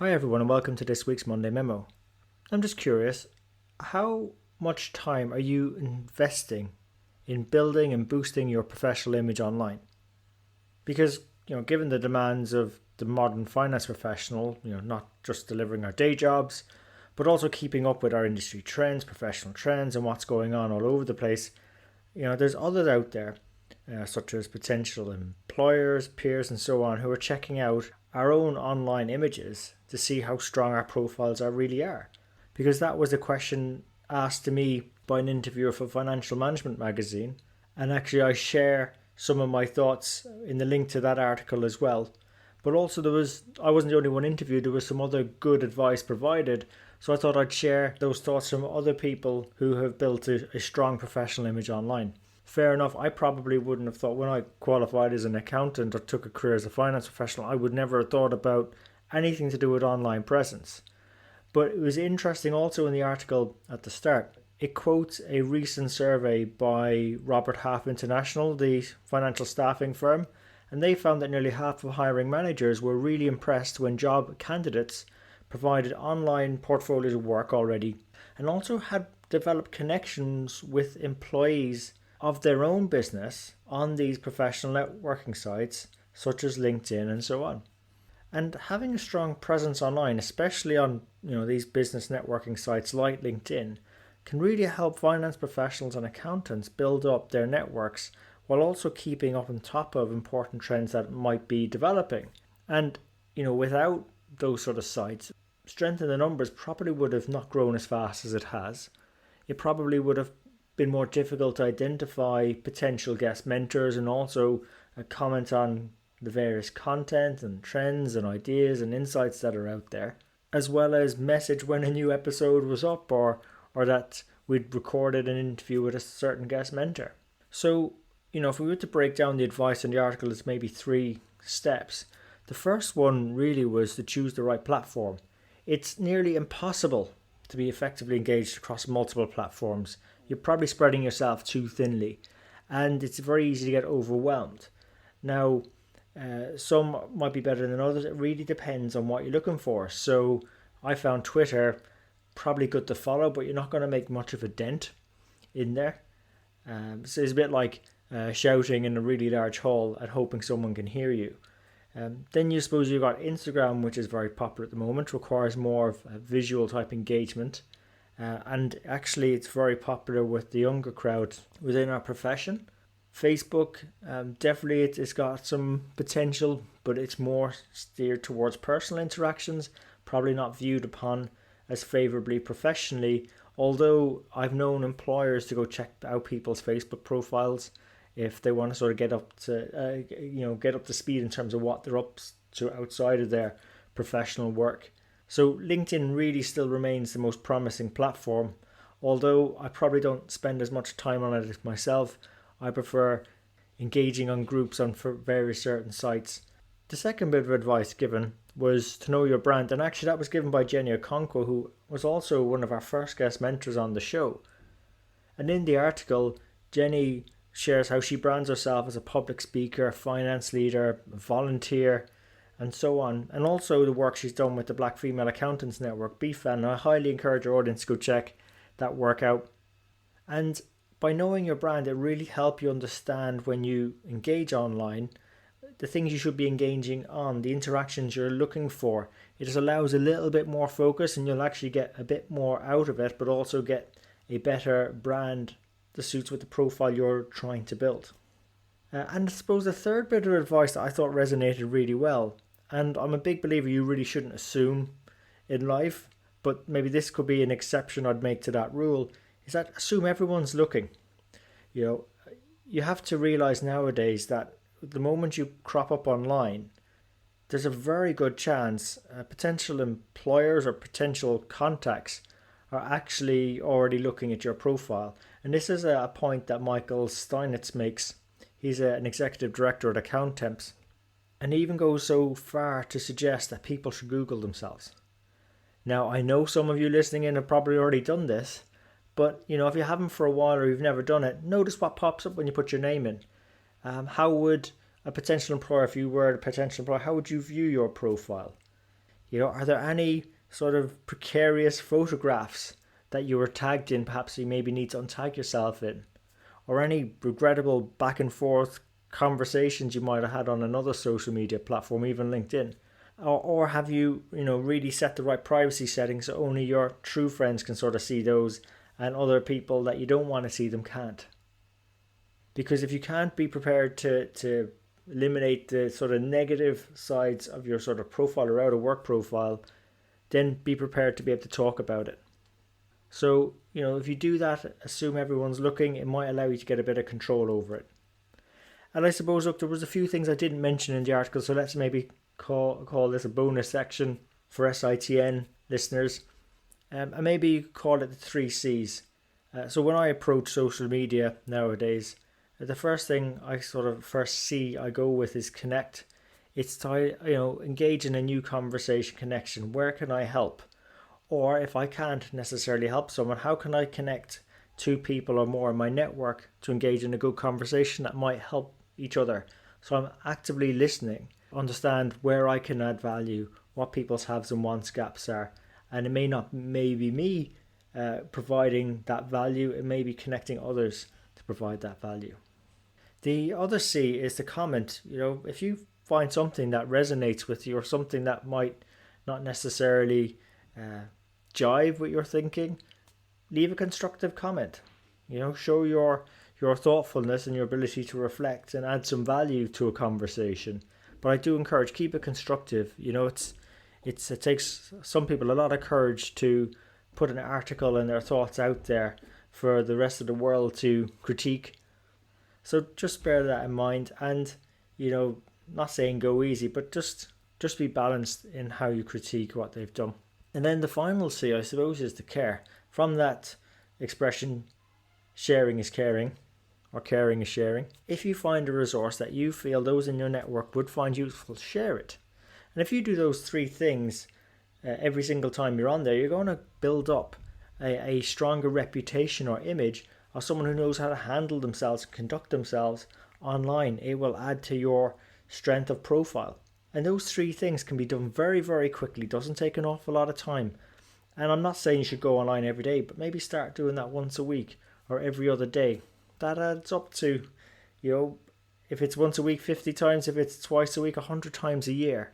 Hi everyone and welcome to this week's Monday Memo. I'm just curious, how much time are you investing in building and boosting your professional image online? Because, given the demands of the modern finance professional, not just delivering our day jobs, but also keeping up with our industry trends, professional trends, and what's going on all over the place, there's others out there, such as potential employers, peers, and so on, who are checking out our own online images to see how strong our profiles really are. Because that was a question asked to me by an interviewer for Financial Management magazine, and actually I share some of my thoughts in the link to that article as well. But also I wasn't the only one interviewed, there was some other good advice provided, so I thought I'd share those thoughts from other people who have built a strong professional image online. Fair enough, I probably wouldn't have thought when I qualified as an accountant or took a career as a finance professional, I would never have thought about anything to do with online presence. But it was interesting also in the article at the start. It quotes a recent survey by Robert Half International, the financial staffing firm, and they found that nearly half of hiring managers were really impressed when job candidates provided online portfolios of work already and also had developed connections with employees of their own business on these professional networking sites such as LinkedIn and so on. And having a strong presence online, especially on these business networking sites like LinkedIn, can really help finance professionals and accountants build up their networks while also keeping up on top of important trends that might be developing. And without those sort of sites, strength in the numbers probably would have not grown as fast as it has. It probably would have been more difficult to identify potential guest mentors and also comment on the various content and trends and ideas and insights that are out there, as well as message when a new episode was up or that we'd recorded an interview with a certain guest mentor. So, if we were to break down the advice in the article, it's maybe 3 steps. The first one really was to choose the right platform. It's nearly impossible to be effectively engaged across multiple platforms. You're probably spreading yourself too thinly, and it's very easy to get overwhelmed. Now, some might be better than others. It really depends on what you're looking for. So I found Twitter probably good to follow, but you're not going to make much of a dent in there. So it's a bit like shouting in a really large hall and hoping someone can hear you. Then you suppose you've got Instagram, which is very popular at the moment, requires more of a visual type engagement. And actually it's very popular with the younger crowd within our profession. Facebook, definitely it's got some potential, but it's more steered towards personal interactions, probably not viewed upon as favourably professionally, although I've known employers to go check out people's Facebook profiles if they want to sort of get up to speed in terms of what they're up to outside of their professional work. So LinkedIn really still remains the most promising platform, although I probably don't spend as much time on it myself. I prefer engaging on groups on various certain sites. The second bit of advice given was to know your brand, and actually that was given by Jenny Okonkwo, who was also one of our first guest mentors on the show. And in the article, Jenny shares how she brands herself as a public speaker, finance leader, volunteer, and so on, and also the work she's done with the Black Female Accountants Network, BFAN. And I highly encourage your audience to go check that work out. And by knowing your brand, it really helps you understand when you engage online the things you should be engaging on, the interactions you're looking for. It just allows a little bit more focus and you'll actually get a bit more out of it, but also get a better brand that suits with the profile you're trying to build. And I suppose the third bit of advice that I thought resonated really well, and I'm a big believer you really shouldn't assume in life, but maybe this could be an exception I'd make to that rule, is that assume everyone's looking. You have to realize nowadays that the moment you crop up online, there's a very good chance potential employers or potential contacts are actually already looking at your profile. And this is a point that Michael Steinitz makes. He's an executive director at Accountemps, and he even goes so far to suggest that people should Google themselves. Now, I know some of you listening in have probably already done this, but if you haven't for a while or you've never done it, notice what pops up when you put your name in. How would a potential employer, if you were a potential employer, how would you view your profile? Are there any sort of precarious photographs that you were tagged in, perhaps you maybe need to untag yourself in? Or any regrettable back and forth conversations you might have had on another social media platform, even LinkedIn? Or have you, really set the right privacy settings so only your true friends can sort of see those and other people that you don't want to see them can't? Because if you can't be prepared to eliminate the sort of negative sides of your sort of profile or out of work profile, then be prepared to be able to talk about it. So, if you do that, assume everyone's looking, it might allow you to get a bit of control over it. And I suppose, look, there was a few things I didn't mention in the article, so let's maybe call this a bonus section for SITN listeners. And maybe call it the 3 C's. So when I approach social media nowadays, the first thing I go with is connect. It's to, engage in a new conversation connection. Where can I help? Or if I can't necessarily help someone, how can I connect 2 people or more in my network to engage in a good conversation that might help each other? So I'm actively listening, understand where I can add value, what people's haves and wants gaps are. And it may not maybe me providing that value, it may be connecting others to provide that value. The other C is to comment. If you find something that resonates with you or something that might not necessarily jive with your thinking, leave a constructive comment. Show your thoughtfulness and your ability to reflect and add some value to a conversation. But I do encourage, keep it constructive. It takes some people a lot of courage to put an article and their thoughts out there for the rest of the world to critique. So just bear that in mind, and not saying go easy, but just be balanced in how you critique what they've done. And then the final C, I suppose, is the care. From that expression, sharing is caring, or caring is sharing. If you find a resource that you feel those in your network would find useful, share it. And if you do those 3 things every single time you're on there, you're going to build up a stronger reputation or image of someone who knows how to handle themselves and conduct themselves online. It will add to your strength of profile. And those 3 things can be done very, very quickly. It doesn't take an awful lot of time. And I'm not saying you should go online every day, but maybe start doing that once a week or every other day. That adds up to, if it's once a week, 50 times, if it's twice a week, 100 times a year.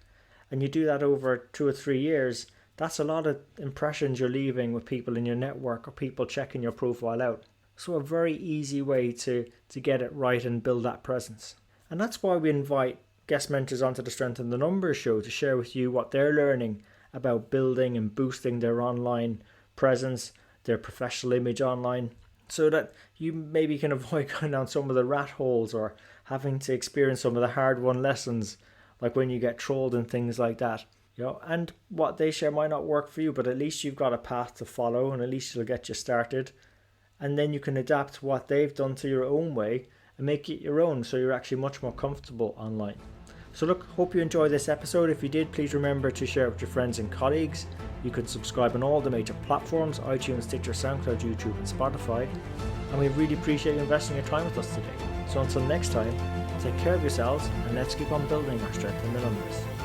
And you do that over 2 or 3 years, that's a lot of impressions you're leaving with people in your network or people checking your profile out. So a very easy way to get it right and build that presence. And that's why we invite guest mentors onto the Strength in the Numbers show to share with you what they're learning about building and boosting their online presence, their professional image online, so that you maybe can avoid going down some of the rat holes or having to experience some of the hard-won lessons, like when you get trolled and things like that. And what they share might not work for you, but at least you've got a path to follow, and at least it'll get you started. And then you can adapt what they've done to your own way and make it your own, so you're actually much more comfortable online. So look, hope you enjoyed this episode. If you did, please remember to share it with your friends and colleagues. You can subscribe on all the major platforms: iTunes, Stitcher, SoundCloud, YouTube and Spotify. And we really appreciate you investing your time with us today. So until next time, take care of yourselves and let's keep on building our strength in the numbers.